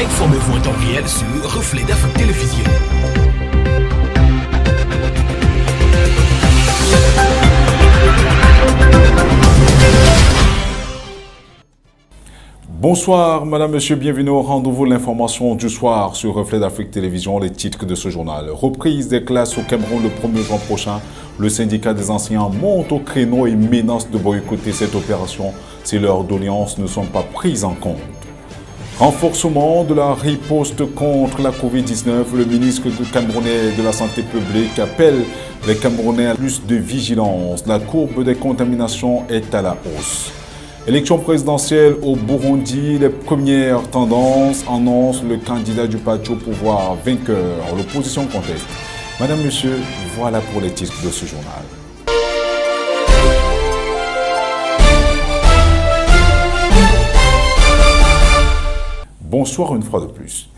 Informez-vous en temps réel sur Reflet d'Afrique Télévision. Bonsoir, madame, monsieur, bienvenue au rendez-vous de l'information du soir sur Reflet d'Afrique Télévision, les titres de ce journal. Reprise des classes au Cameroun le 1er juin prochain. Le syndicat des enseignants monte au créneau et menace de boycotter cette opération si leurs doléances ne sont pas prises en compte. Renforcement de la riposte contre la Covid-19, le ministre camerounais de la Santé publique appelle les Camerounais à plus de vigilance. La courbe des contaminations est à la hausse. Élection présidentielle au Burundi, les premières tendances annoncent le candidat du parti au pouvoir vainqueur. L'opposition conteste. Madame, monsieur, voilà pour les titres de ce journal. Bonsoir une fois de plus.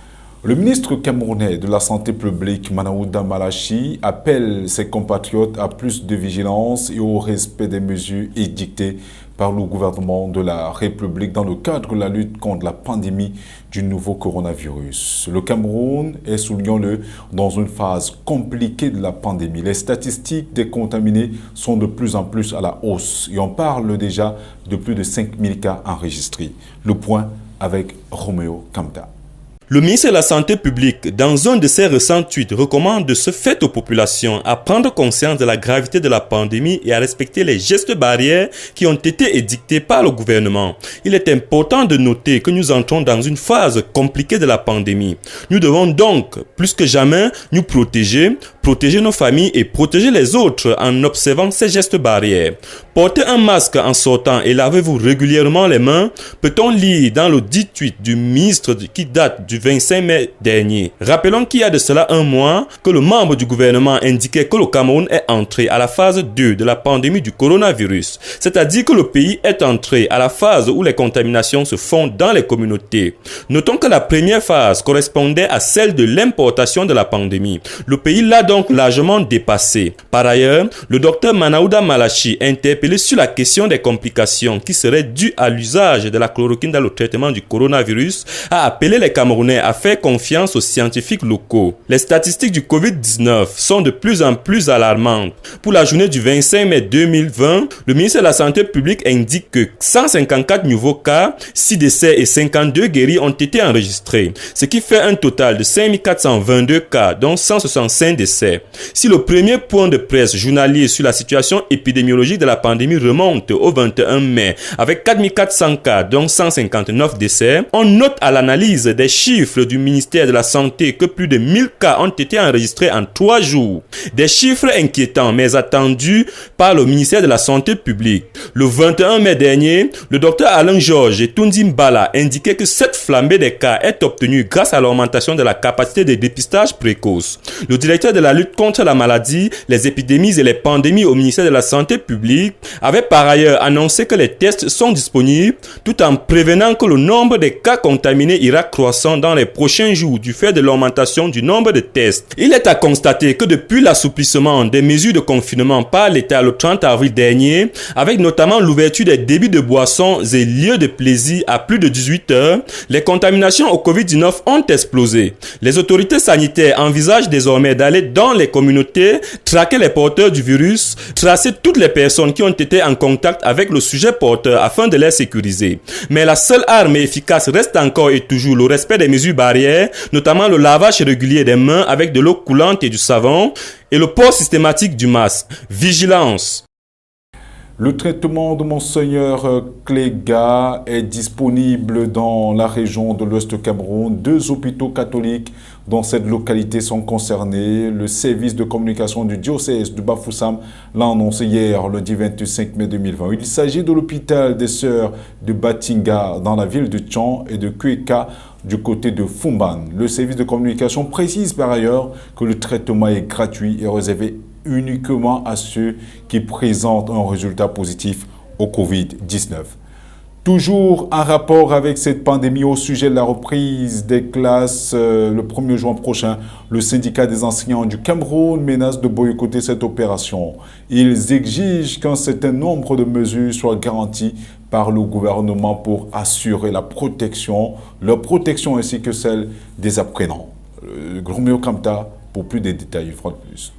Le ministre camerounais de la Santé publique, Manaouda Malachi, appelle ses compatriotes à plus de vigilance et au respect des mesures édictées par le gouvernement de la République dans le cadre de la lutte contre la pandémie du nouveau coronavirus. Le Cameroun est, soulignons-le, dans une phase compliquée de la pandémie. Les statistiques des contaminés sont de plus en plus à la hausse et on parle déjà de plus de 5000 cas enregistrés. Le point avec Roméo Kamta. Le ministre de la Santé publique, dans un de ses récents tweets, recommande de ce fait aux populations à prendre conscience de la gravité de la pandémie et à respecter les gestes barrières qui ont été édictés par le gouvernement. Il est important de noter que nous entrons dans une phase compliquée de la pandémie. Nous devons donc, plus que jamais, nous protéger nos familles et protéger les autres en observant ces gestes barrières. Portez un masque en sortant et lavez-vous régulièrement les mains, peut-on lire dans le dit tweet du ministre qui date du 25 mai dernier. Rappelons qu'il y a de cela un mois que le membre du gouvernement indiquait que le Cameroun est entré à la phase 2 de la pandémie du coronavirus, c'est-à-dire que le pays est entré à la phase où les contaminations se font dans les communautés. Notons que la première phase correspondait à celle de l'importation de la pandémie. Le pays l'a donc largement dépassé. Par ailleurs, le docteur Manaouda Malachi, interpellé sur la question des complications qui seraient dues à l'usage de la chloroquine dans le traitement du coronavirus, a appelé les Camerounais à faire confiance aux scientifiques locaux. Les statistiques du Covid-19 sont de plus en plus alarmantes. Pour la journée du 25 mai 2020, le ministère de la Santé publique indique que 154 nouveaux cas, 6 décès et 52 guéris ont été enregistrés, ce qui fait un total de 5422 cas, dont 165 décès. Si le premier point de presse journalier sur la situation épidémiologique de la pandémie remonte au 21 mai avec 4400 cas, dont 159 décès, on note à l'analyse des chiffres du ministère de la Santé que plus de 1000 cas ont été enregistrés en 3 jours. Des chiffres inquiétants mais attendus par le ministère de la Santé publique. Le 21 mai dernier, le docteur Alain Georges et Tundi Mbala indiquaient que cette flambée des cas est obtenue grâce à l'augmentation de la capacité de dépistage précoce. Le directeur de la lutte contre la maladie, les épidémies et les pandémies au ministère de la Santé publique avait par ailleurs annoncé que les tests sont disponibles tout en prévenant que le nombre de cas contaminés ira croissant dans les prochains jours du fait de l'augmentation du nombre de tests. Il est à constater que depuis l'assouplissement des mesures de confinement par l'État le 30 avril dernier, avec notamment l'ouverture des débits de boissons et lieux de plaisir à plus de 18 heures, les contaminations au Covid-19 ont explosé. Les autorités sanitaires envisagent désormais d'aller dans les communautés, traquer les porteurs du virus, tracer toutes les personnes qui ont été en contact avec le sujet porteur afin de les sécuriser. Mais la seule arme efficace reste encore et toujours le respect des mesures barrières, notamment le lavage régulier des mains avec de l'eau coulante et du savon et le port systématique du masque. Vigilance. Le traitement de Monseigneur Cléga est disponible dans la région de l'Ouest Cameroun. 2 hôpitaux catholiques dans cette localité sont concernés. Le service de communication du diocèse du Bafoussam l'a annoncé hier, lundi 25 mai 2020. Il s'agit de l'hôpital des Sœurs de Batinga dans la ville de Tchan et de Kueka du côté de Fumban. Le service de communication précise par ailleurs que le traitement est gratuit et réservé uniquement à ceux qui présentent un résultat positif au Covid-19. Toujours en rapport avec cette pandémie au sujet de la reprise des classes le 1er juin prochain, le syndicat des enseignants du Cameroun menace de boycotter cette opération. Ils exigent qu'un certain nombre de mesures soient garanties par le gouvernement pour assurer leur protection ainsi que celle des apprenants. Gromio Kamta pour plus de détails, une fois de plus.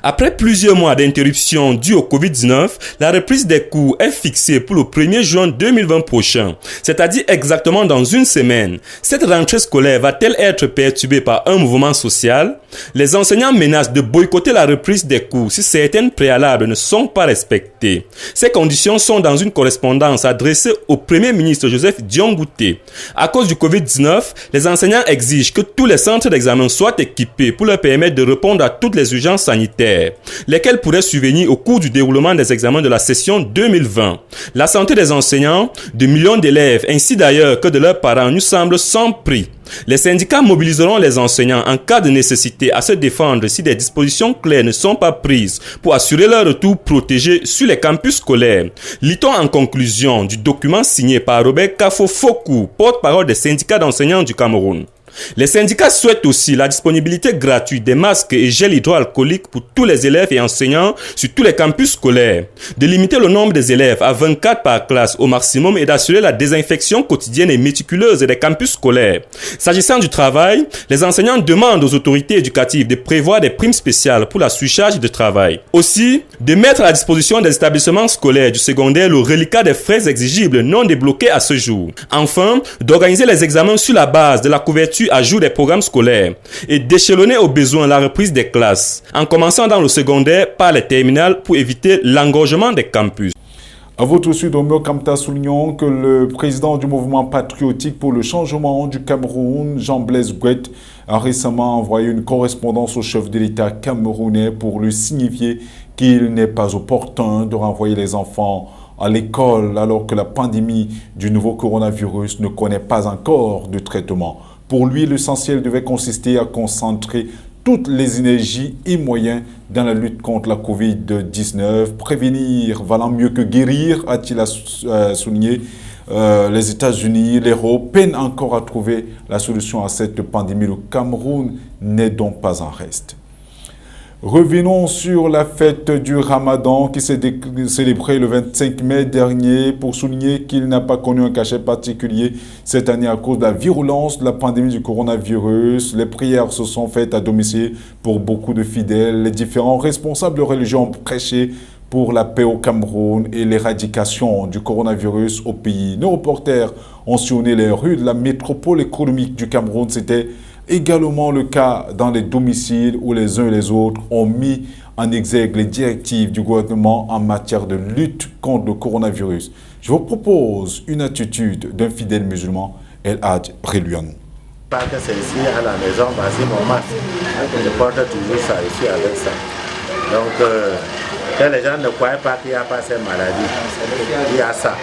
Après plusieurs mois d'interruption due au Covid-19, la reprise des cours est fixée pour le 1er juin 2020 prochain, c'est-à-dire exactement dans une semaine. Cette rentrée scolaire va-t-elle être perturbée par un mouvement social? Les enseignants menacent de boycotter la reprise des cours si certaines préalables ne sont pas respectées. Ces conditions sont dans une correspondance adressée au Premier ministre Joseph Diongouté. À cause du Covid-19, les enseignants exigent que tous les centres d'examen soient équipés pour leur permettre de répondre à toutes les urgences sanitaires, lesquelles pourraient survenir au cours du déroulement des examens de la session 2020. La santé des enseignants, de millions d'élèves, ainsi d'ailleurs que de leurs parents, nous semble sans prix. Les syndicats mobiliseront les enseignants en cas de nécessité à se défendre si des dispositions claires ne sont pas prises pour assurer leur retour protégé sur les campus scolaires. Lit-on en conclusion du document signé par Robert Kafo-Fokou, porte-parole des syndicats d'enseignants du Cameroun. Les syndicats souhaitent aussi la disponibilité gratuite des masques et gel hydroalcoolique pour tous les élèves et enseignants sur tous les campus scolaires, de limiter le nombre des élèves à 24 par classe au maximum et d'assurer la désinfection quotidienne et méticuleuse des campus scolaires. S'agissant du travail, les enseignants demandent aux autorités éducatives de prévoir des primes spéciales pour la surcharge de travail. Aussi, de mettre à la disposition des établissements scolaires du secondaire le reliquat des frais exigibles non débloqués à ce jour. Enfin, d'organiser les examens sur la base de la couverture à jour des programmes scolaires et d'échelonner au besoin la reprise des classes, en commençant dans le secondaire par les terminales pour éviter l'engorgement des campus. À votre suite, Romeo Kamta, soulignons que le président du mouvement patriotique pour le changement du Cameroun, Jean-Blaise Guet, a récemment envoyé une correspondance au chef de l'État camerounais pour lui signifier qu'il n'est pas opportun de renvoyer les enfants à l'école alors que la pandémie du nouveau coronavirus ne connaît pas encore de traitement. Pour lui, l'essentiel devait consister à concentrer toutes les énergies et moyens dans la lutte contre la Covid-19. Prévenir valant mieux que guérir, a-t-il souligné. Les États-Unis, l'Europe peinent encore à trouver la solution à cette pandémie. Le Cameroun n'est donc pas en reste. Revenons sur la fête du Ramadan qui s'est célébrée le 25 mai dernier pour souligner qu'il n'a pas connu un cachet particulier cette année à cause de la virulence de la pandémie du coronavirus. Les prières se sont faites à domicile pour beaucoup de fidèles. Les différents responsables de religion ont prêché pour la paix au Cameroun et l'éradication du coronavirus au pays. Nos reporters ont sillonné les rues de la métropole économique du Cameroun. C'était également le cas dans les domiciles où les uns et les autres ont mis en exergue les directives du gouvernement en matière de lutte contre le coronavirus. Je vous propose une attitude d'un fidèle musulman, El Hadj Reluanou. Pas que c'est ici à la maison, voici mon masque. Je porte toujours ça ici avec ça. Donc, que les gens ne croient pas qu'il n'y a pas cette maladie. Il y a ça.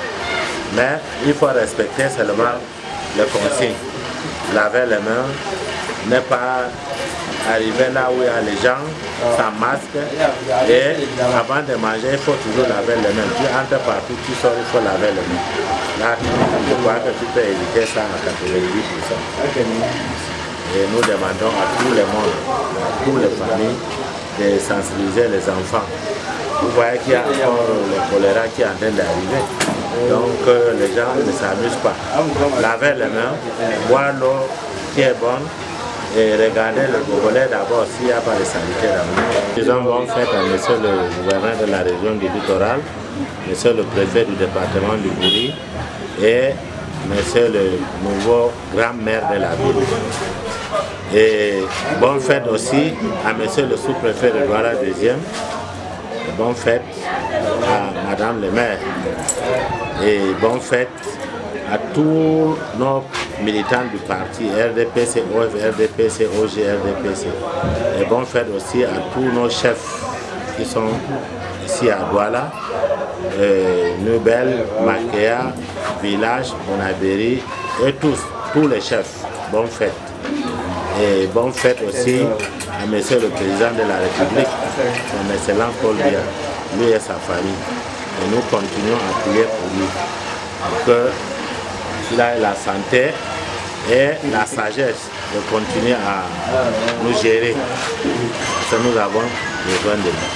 Mais il faut respecter seulement les consignes. Laver les mains, ne pas arriver là où il y a les gens sans masque et avant de manger, il faut toujours laver les mains. Tu entres partout, tu sors, il faut laver les mains. Là, je crois que tu peux éviter ça à 90%. Et nous demandons à tout le monde, à toutes les familles, de sensibiliser les enfants. Vous voyez qu'il y a encore le choléra qui est en train d'arriver. Donc les gens ne s'amusent pas. Laver les mains, boire l'eau qui est bonne et regarder le gobelet d'abord s'il n'y a pas de sanitaire dans le. Ils ont fait à monsieur le gouverneur de la région du littoral, monsieur le préfet du département du Gouri et monsieur le nouveau grand maire de la ville. Et bonne fête aussi à monsieur le sous-préfet de Douala 2e. Bonne fête à madame le maire. Et bonne fête à tous nos militants du parti RDPC, OF, RDPC, OG, RDPC. Et bonne fête aussi à tous nos chefs qui sont ici à Douala, Nubel, Makea, Village, Bonabéry et tous les chefs. Bonne fête. Et bonne fête aussi à monsieur le président de la République, son excellent Paul Biya, lui et sa famille. Et nous continuons à prier pour lui, pour qu'il ait la santé et la sagesse de continuer à nous gérer, parce que nous avons besoin de lui.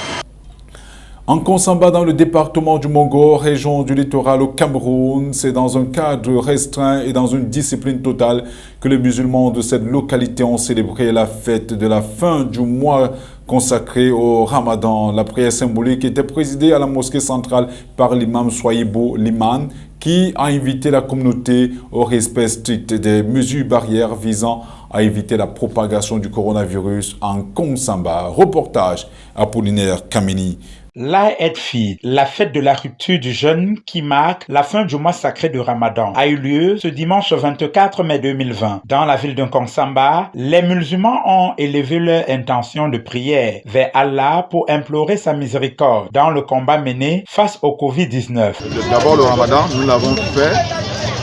En Konsamba, dans le département du Mongo, région du littoral au Cameroun, c'est dans un cadre restreint et dans une discipline totale que les musulmans de cette localité ont célébré la fête de la fin du mois consacré au Ramadan. La prière symbolique était présidée à la mosquée centrale par l'imam Souaïbou Liman, qui a invité la communauté au respect strict des mesures barrières visant à éviter la propagation du coronavirus en Konsamba. Reportage Apollinaire Kameni. L'Aïd Fid, la fête de la rupture du jeûne qui marque la fin du mois sacré de Ramadan, a eu lieu ce dimanche 24 mai 2020. Dans la ville de Konsamba, les musulmans ont élevé leur intention de prière vers Allah pour implorer sa miséricorde dans le combat mené face au Covid-19. D'abord, le Ramadan, nous l'avons fait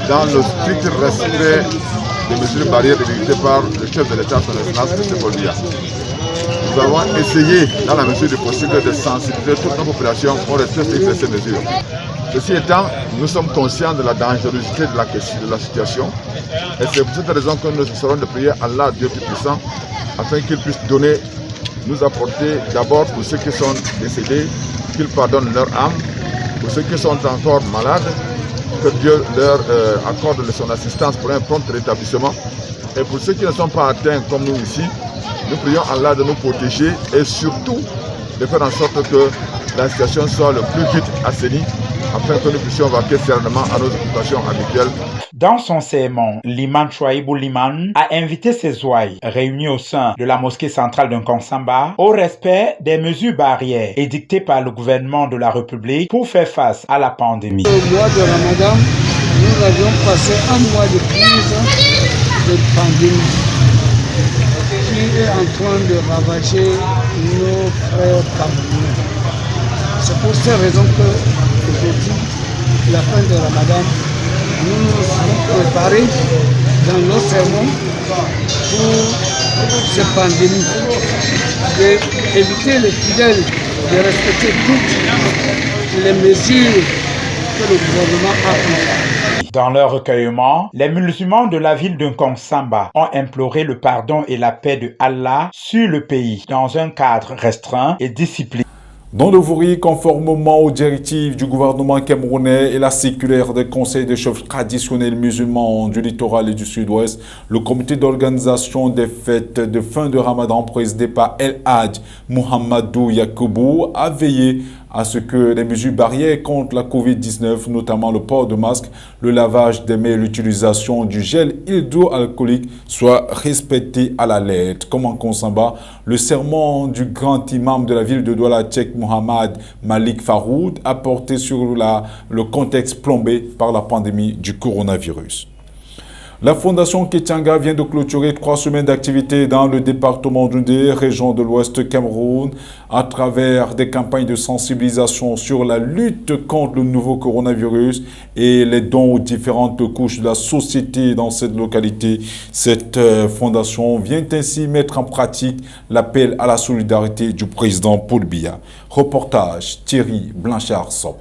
dans le strict respect des mesures barrières décrétées par le chef de l'État, son Excellence, M. Paul Biya. Nous avons essayé, dans la mesure du possible, de sensibiliser toute la population au respect de ces mesures. Ceci étant, nous sommes conscients de la dangerosité de la situation. Et c'est pour cette raison que nous serons de prier Allah, Dieu Tout-Puissant, afin qu'il puisse nous apporter d'abord pour ceux qui sont décédés, qu'il pardonne leur âme, pour ceux qui sont encore malades, que Dieu leur accorde son assistance pour un prompt rétablissement. Et pour ceux qui ne sont pas atteints comme nous ici, nous prions Allah de nous protéger et surtout de faire en sorte que la situation soit le plus vite assainie afin que nous puissions vaquer sereinement à nos occupations habituelles. Dans son sermon, l'imam Souaïbou Liman a invité ses ouailles réunis au sein de la mosquée centrale de Konsamba au respect des mesures barrières édictées par le gouvernement de la République pour faire face à la pandémie. Au mois de Ramadan, nous avions passé un mois de crise de pandémie qui est en train de ravager nos frères camerounais. C'est pour cette raison que aujourd'hui, la fin de Ramadan, nous nous sommes préparés dans nos sermons pour cette pandémie, d'éviter les fidèles de respecter toutes les mesures que le gouvernement a prises. Dans leur recueillement, les musulmans de la ville de Konsamba ont imploré le pardon et la paix de Allah sur le pays dans un cadre restreint et discipliné. Dans le Vouri, conformément aux directives du gouvernement camerounais et la circulaire des conseils de chefs traditionnels musulmans du littoral et du sud-ouest, le comité d'organisation des fêtes de fin de Ramadan présidé par El Hadj Mohamedou Yakoubou a veillé à ce que les mesures barrières contre la Covid-19, notamment le port de masque, le lavage des mains et l'utilisation du gel hydroalcoolique soient respectées à la lettre. Comme en Konsamba, le sermon du grand imam de la ville de Douala Tchèque, Mohamed Malik Faroud, a porté sur le contexte plombé par la pandémie du coronavirus. La Fondation Kétianga vient de clôturer 3 semaines d'activité dans le département d'Oundé, région de l'Ouest Cameroun, à travers des campagnes de sensibilisation sur la lutte contre le nouveau coronavirus et les dons aux différentes couches de la société dans cette localité. Cette fondation vient ainsi mettre en pratique l'appel à la solidarité du président Paul Biya. Reportage Thierry Blanchard-Sop.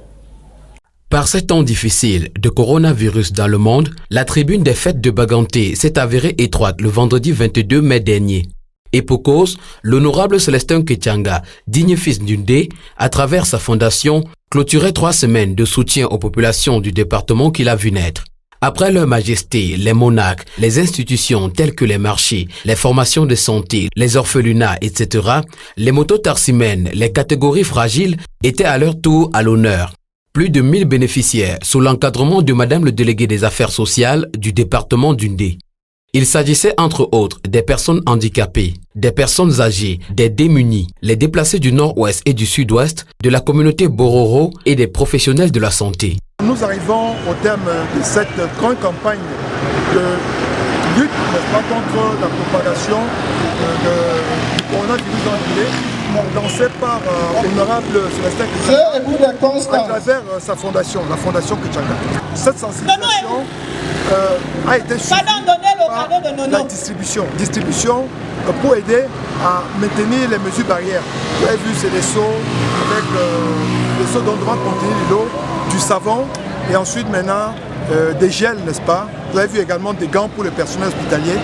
Par ces temps difficiles de coronavirus dans le monde, la tribune des fêtes de Baganté s'est avérée étroite le vendredi 22 mai dernier. Et pour cause, l'honorable Célestin Kétianga, digne fils d'Undé, à travers sa fondation, clôturait 3 semaines de soutien aux populations du département qu'il a vu naître. Après leur majesté, les monarques, les institutions telles que les marchés, les formations de santé, les orphelinats, etc., les mototaximènes, les catégories fragiles étaient à leur tour à l'honneur. Plus de 1000 bénéficiaires sous l'encadrement de Madame le délégué des affaires sociales du département d'Undé. Il s'agissait entre autres des personnes handicapées, des personnes âgées, des démunis, les déplacés du nord-ouest et du sud-ouest, de la communauté Bororo et des professionnels de la santé. Nous arrivons au terme de cette grande campagne de lutte, n'est-ce pas, contre la propagation du coronavirus dans l'Undé, lancée par l'honorable Célestin Kétianga à travers sa fondation, la Fondation Kétianga. Cette sensibilisation a été suivie par la distribution pour aider à maintenir les mesures barrières. Vous avez vu, c'est des seaux avec des seaux dont devant contenir de l'eau, du savon et ensuite maintenant des gels, n'est-ce pas? Vous avez vu également des gants pour le personnel hospitalier.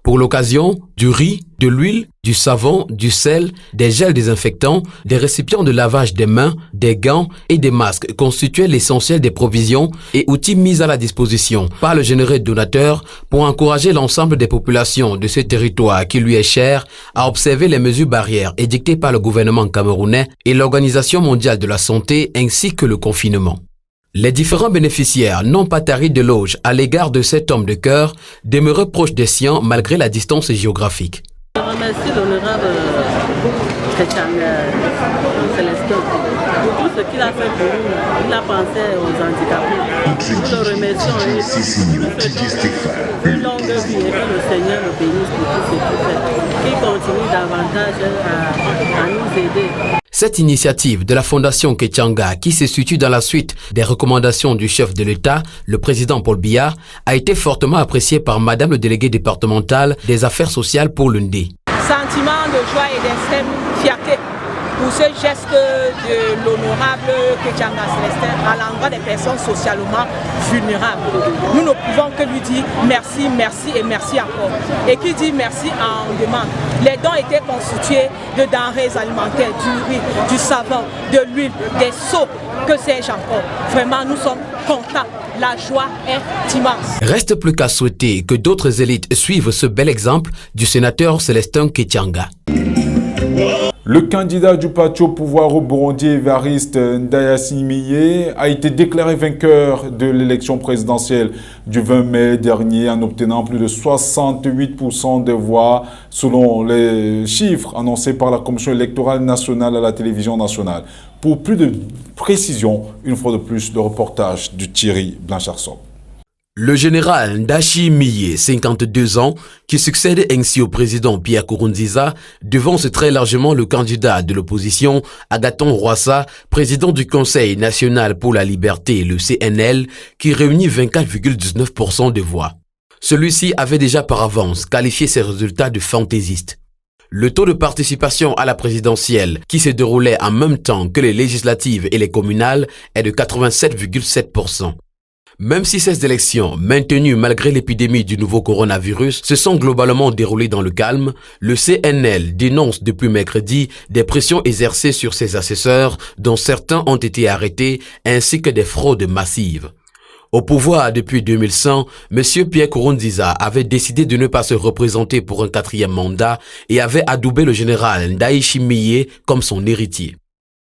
Pour l'occasion, du riz, de l'huile, du savon, du sel, des gels désinfectants, des récipients de lavage des mains, des gants et des masques constituaient l'essentiel des provisions et outils mis à la disposition par le généreux donateur pour encourager l'ensemble des populations de ce territoire qui lui est cher à observer les mesures barrières édictées par le gouvernement camerounais et l'Organisation mondiale de la santé ainsi que le confinement. Les différents bénéficiaires n'ont pas tari de l'éloge à l'égard de cet homme de cœur demeuré proche des siens malgré la distance géographique. Je remercie l'honorable Célestin pour tout ce qu'il a fait pour nous. Il a pensé aux handicapés. Nous le remercions et une longue vie et que le Seigneur le bénisse pour tout ce qu'il fait. Qu'il continue davantage à nous aider. Cette initiative de la Fondation Ketchanga, qui se situe dans la suite des recommandations du chef de l'État, le président Paul Biya, a été fortement appréciée par Madame le délégué départemental des affaires sociales pour l'UNDE. Sentiment de joie et d'extrême fierté pour ce geste de l'honorable Ketchanga Célestin à l'endroit des personnes socialement vulnérables. Nous ne pouvons que lui dire merci, merci et merci encore. Et qui dit merci en demande. Les dons étaient constitués de denrées alimentaires, du riz, du savon, de l'huile, des seaux, que sais-je encore. Vraiment, nous sommes contents. La joie est immense. Reste plus qu'à souhaiter que d'autres élites suivent ce bel exemple du sénateur Célestin Ketchanga. Le candidat du parti au pouvoir au Burundi, Évariste Ndayishimiye, a été déclaré vainqueur de l'élection présidentielle du 20 mai dernier en obtenant plus de 68% des voix selon les chiffres annoncés par la Commission électorale nationale à la télévision nationale. Pour plus de précision, une fois de plus, le reportage de Thierry Blanchard-Sob. Le général Ndayishimiye, 52 ans, qui succède ainsi au président Pierre Nkurunziza, devance très largement le candidat de l'opposition, Agathon Rwasa, président du Conseil national pour la liberté, le CNL, qui réunit 24,19% des voix. Celui-ci avait déjà par avance qualifié ses résultats de fantaisistes. Le taux de participation à la présidentielle, qui se déroulait en même temps que les législatives et les communales, est de 87,7%. Même si ces élections, maintenues malgré l'épidémie du nouveau coronavirus, se sont globalement déroulées dans le calme, le CNL dénonce depuis mercredi des pressions exercées sur ses assesseurs, dont certains ont été arrêtés, ainsi que des fraudes massives. Au pouvoir depuis 2100, M. Pierre Nkurunziza avait décidé de ne pas se représenter pour un 4e mandat et avait adoubé le général Ndayishimiye comme son héritier.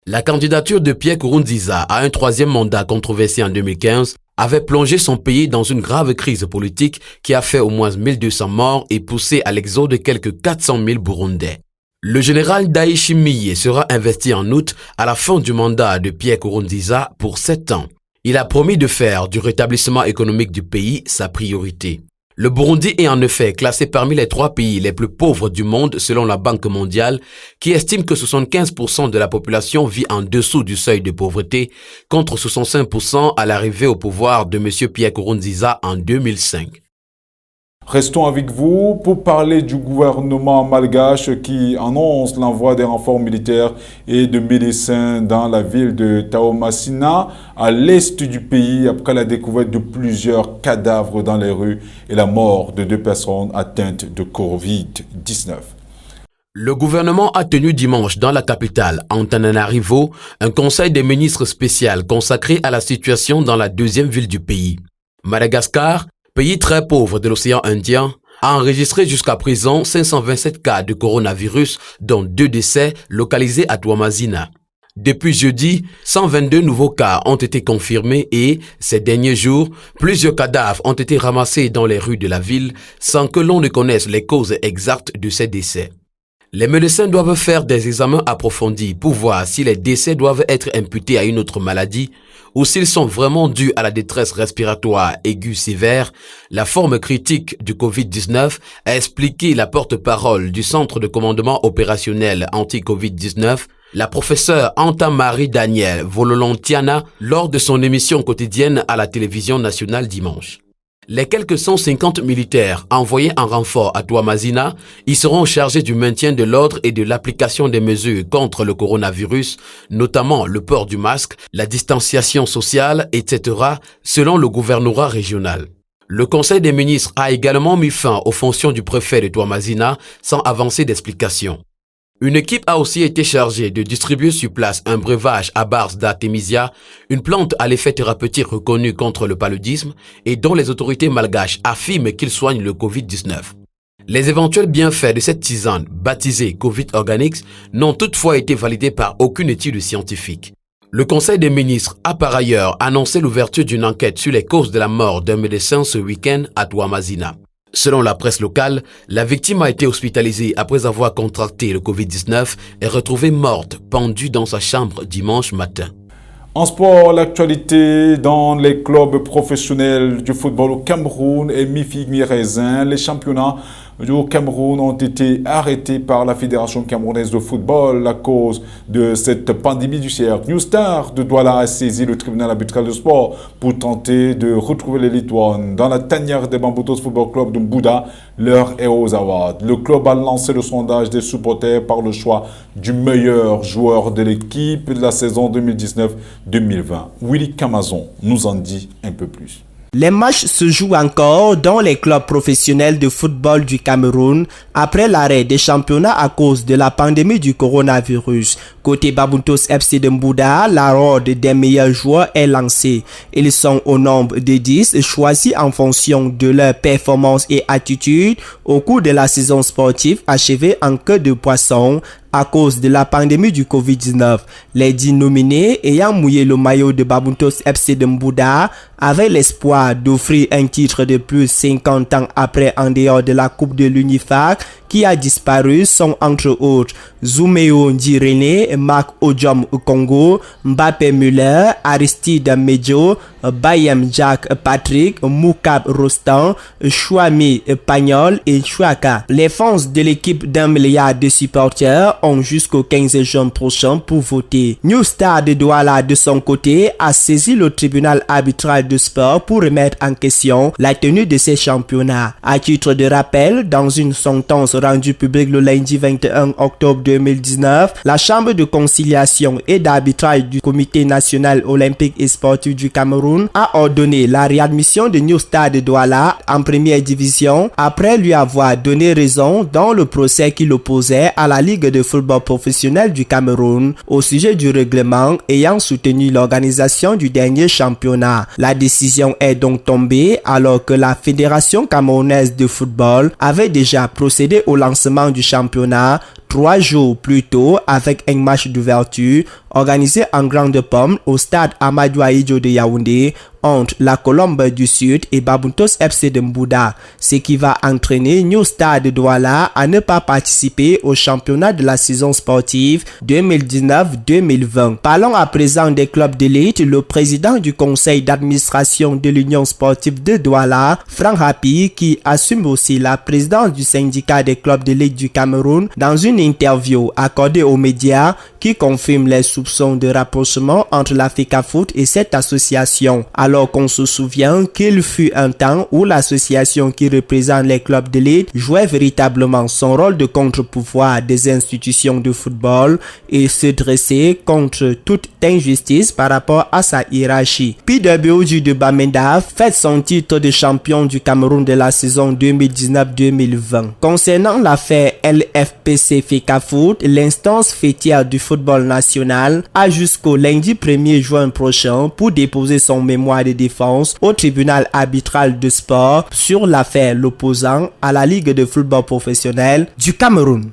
La candidature de Pierre Nkurunziza à un 3e mandat controversé en 2015 avait plongé son pays dans une grave crise politique qui a fait au moins 1200 morts et poussé à l'exode de quelques 400 000 Burundais. Le général Ndayishimiye sera investi en août à la fin du mandat de Pierre Nkurunziza pour 7 ans. Il a promis de faire du rétablissement économique du pays sa priorité. Le Burundi est en effet classé parmi les 3 pays les plus pauvres du monde selon la Banque mondiale, qui estime que 75% de la population vit en dessous du seuil de pauvreté, contre 65% à l'arrivée au pouvoir de M. Pierre Nkurunziza en 2005. Restons avec vous pour parler du gouvernement malgache qui annonce l'envoi des renforts militaires et de médecins dans la ville de Taomasina, à l'est du pays, après la découverte de plusieurs cadavres dans les rues et la mort de 2 personnes atteintes de Covid-19. Le gouvernement a tenu dimanche dans la capitale, Antananarivo, un conseil des ministres spécial consacré à la situation dans la 2e ville du pays. Madagascar, pays très pauvre de l'océan Indien, a enregistré jusqu'à présent 527 cas de coronavirus, dont 2 décès localisés à Toamasina. Depuis jeudi, 122 nouveaux cas ont été confirmés et, ces derniers jours, plusieurs cadavres ont été ramassés dans les rues de la ville sans que l'on ne connaisse les causes exactes de ces décès. Les médecins doivent faire des examens approfondis pour voir si les décès doivent être imputés à une autre maladie ou s'ils sont vraiment dus à la détresse respiratoire aiguë sévère, la forme critique du Covid-19, a expliqué la porte-parole du Centre de commandement opérationnel anti-Covid-19, la professeure Anta-Marie Daniel Vololontiana, lors de son émission quotidienne à la télévision nationale dimanche. Les quelques 150 militaires envoyés en renfort à Toamasina y seront chargés du maintien de l'ordre et de l'application des mesures contre le coronavirus, notamment le port du masque, la distanciation sociale, etc., selon le gouvernorat régional. Le Conseil des ministres a également mis fin aux fonctions du préfet de Toamasina sans avancer d'explication. Une équipe a aussi été chargée de distribuer sur place un breuvage à base d'artémisia, une plante à l'effet thérapeutique reconnue contre le paludisme et dont les autorités malgaches affirment qu'il soigne le Covid-19. Les éventuels bienfaits de cette tisane, baptisée Covid Organics, n'ont toutefois été validés par aucune étude scientifique. Le Conseil des ministres a par ailleurs annoncé l'ouverture d'une enquête sur les causes de la mort d'un médecin ce week-end à Toamasina. Selon la presse locale, la victime a été hospitalisée après avoir contracté le Covid-19 et retrouvée morte, pendue dans sa chambre dimanche matin. En sport, l'actualité dans les clubs professionnels du football au Cameroun est mi-figue, mi-raisin. Les championnats du Cameroun ont été arrêtés par la Fédération camerounaise de football à cause de cette pandémie du siècle. New Star de Douala a saisi le tribunal arbitral de sport pour tenter de retrouver les Litouanes. Dans la tanière des Bamboutos Football Club de Mbouda, l'heure est aux awards. Le club a lancé le sondage des supporters par le choix du meilleur joueur de l'équipe de la saison 2019-2020. Willy Camazon nous en dit un peu plus. Les matchs se jouent encore dans les clubs professionnels de football du Cameroun après l'arrêt des championnats à cause de la pandémie du coronavirus. Côté Bamboutos FC de Mbouda, la rôde des meilleurs joueurs est lancée. Ils sont au nombre de 10 choisis en fonction de leur performance et attitude au cours de la saison sportive achevée en queue de poisson à cause de la pandémie du Covid-19. Les 10 nominés ayant mouillé le maillot de Bamboutos FC de Mbouda avaient l'espoir d'offrir un titre de plus 50 ans après en dehors de la Coupe de l'Unifac qui a disparu sont entre autres Zoumeo Ndirené, Marc Ojom Congo, Mbappé Muller, Aristide Medjo, Bayem Jack Patrick, Moukab Rostan, Chouami Pagnol et Chouaka. Les fans de l'équipe d'1 milliard de supporters ont jusqu'au 15 juin prochain pour voter. New Star de Douala de son côté a saisi le tribunal arbitral de sport pour remettre en question la tenue de ces championnats. À titre de rappel, dans une sentence rendue publique le lundi 21 octobre 2019, la Chambre de conciliation et d'arbitrage du Comité national olympique et sportif du Cameroun a ordonné la réadmission de New Star de Douala en première division après lui avoir donné raison dans le procès qui l'opposait à la Ligue de football professionnel du Cameroun au sujet du règlement ayant soutenu l'organisation du dernier championnat. La décision est donc tombée alors que la Fédération camerounaise de football avait déjà procédé au lancement du championnat 3 jours plus tôt avec un match d'ouverture organisé en Grande Pomme au stade Amadou Ahidjo de Yaoundé entre la Colombe du Sud et Bamboutos FC de Mbouda, ce qui va entraîner New Star de Douala à ne pas participer au championnat de la saison sportive 2019-2020. Parlons à présent des clubs d'élite. Le président du conseil d'administration de l'Union sportive de Douala, Franck Hapi, qui assume aussi la présidence du syndicat des clubs d'élite du Cameroun, dans une interview accordée aux médias qui confirme les soupçons de rapprochement entre la FECAFOOT et cette association. Alors qu'on se souvient qu'il fut un temps où l'association qui représente les clubs d'élite jouait véritablement son rôle de contre-pouvoir des institutions de football et se dressait contre toute injustice par rapport à sa hiérarchie. PWG de Bamenda fête son titre de champion du Cameroun de la saison 2019-2020. Concernant l'affaire LFPC FECAFOOT, l'instance fêtière du football national a jusqu'au lundi 1er juin prochain pour déposer son mémoire de défense au tribunal arbitral de sport sur l'affaire l'opposant à la Ligue de football professionnel du Cameroun.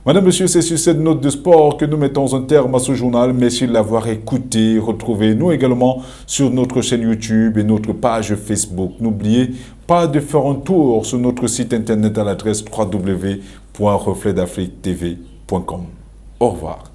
Madame, Monsieur, c'est sur cette note de sport que nous mettons un terme à ce journal. Merci de l'avoir écouté. Retrouvez-nous également sur notre chaîne YouTube et notre page Facebook. N'oubliez pas de faire un tour sur notre site internet à l'adresse www.refletdafriquetv.com. Au revoir.